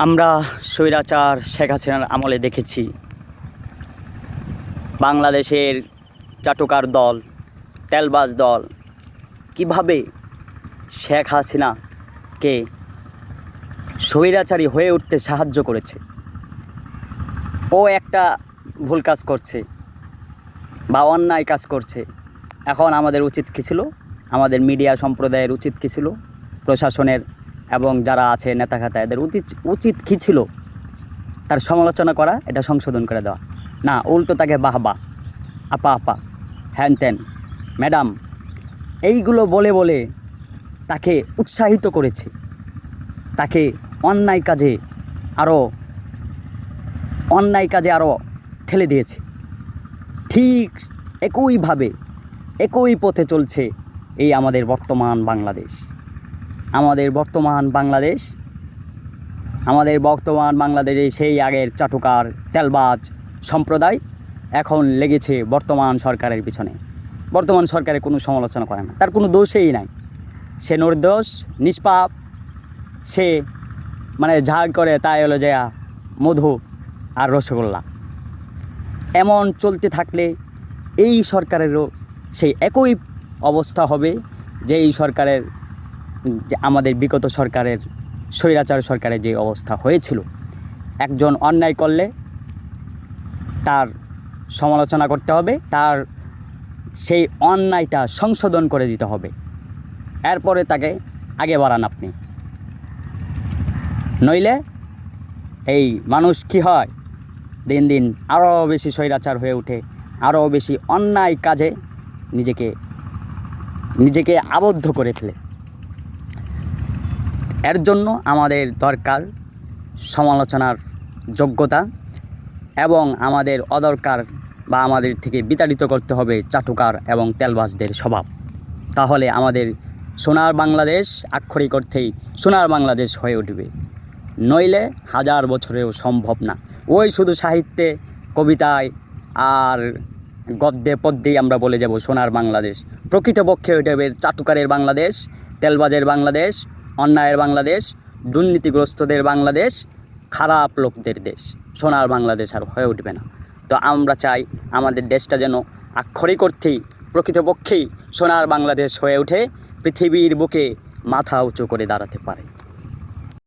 আমরা স্বৈরাচার শেখ হাসিনার আমলে দেখেছি বাংলাদেশের চাটুকার দল, তেলবাজ দল কিভাবে শেখ হাসিনাকে স্বৈরাচারী হয়ে উঠতে সাহায্য করেছে। ও একটা ভুল কাজ করছে বা অন্যায় কাজ করছে। এখন আমাদের উচিত কী ছিল? আমাদের মিডিয়া সম্প্রদায়ের উচিত কী ছিল? প্রশাসনের এবং যারা আছে নেতাখাতা এদের উচিত কী ছিল? তার সমালোচনা করা, এটা সংশোধন করে দেওয়া। না, উল্টো তাকে বাহবা, আপা আপা, হ্যান ত্যান, ম্যাডাম, এইগুলো বলে বলে তাকে উৎসাহিত করেছে, তাকে অন্যায় কাজে আরও ঠেলে দিয়েছে। ঠিক একইভাবে একই পথে চলছে এই আমাদের বর্তমান বাংলাদেশে সেই আগের চাটুকার তেলবাজ সম্প্রদায় এখন লেগেছে বর্তমান সরকারের পিছনে। বর্তমান সরকারের কোনো সমালোচনা করে না, তার কোনো দোষেই নাই, সে নির্দোষ, নিষ্পাপ। সে যা করে তাই হলো যে মধু আর রসগোল্লা। এমন চলতে থাকলে এই সরকারেরও সেই একই অবস্থা হবে যে এই সরকারের, যে আমাদের বিগত সরকারের, স্বৈরাচার সরকারের যে অবস্থা হয়েছিল। একজন অন্যায় করলে তার সমালোচনা করতে হবে, তার সেই অন্যায়টা সংশোধন করে দিতে হবে, এরপরে তাকে আগে বাড়ান আপনি। নইলে এই মানুষ কি হয়, দিন দিন আরও বেশি স্বৈরাচার হয়ে ওঠে, আরও বেশি অন্যায় কাজে নিজেকে আবদ্ধ করে ফেলে। এর জন্য আমাদের দরকার সমালোচনার যোগ্যতা, এবং আমাদের অদরকার বা আমাদের থেকে বিতাড়িত করতে হবে চাটুকার এবং তেলবাজদের স্বভাব। তাহলে আমাদের সোনার বাংলাদেশ আক্ষরিক অর্থেই সোনার বাংলাদেশ হয়ে উঠবে। নইলে 1000 বছরেও সম্ভব না। ওই শুধু সাহিত্যে, কবিতায় আর গদ্যে পদ্যেই আমরা বলে যাব সোনার বাংলাদেশ। প্রকৃতপক্ষে হয়ে যাবে চাটুকারের বাংলাদেশ, তেলবাজের বাংলাদেশ, অন্যায়ের বাংলাদেশ, দুর্নীতিগ্রস্তদের বাংলাদেশ, খারাপ লোকদের দেশ। সোনার বাংলাদেশ আর হয়ে উঠবে না। তো আমরা চাই আমাদের দেশটা যেন আক্ষরিক অর্থেই, প্রকৃতপক্ষেই সোনার বাংলাদেশ হয়ে ওঠে, পৃথিবীর বুকে মাথা উঁচু করে দাঁড়াতে পারে।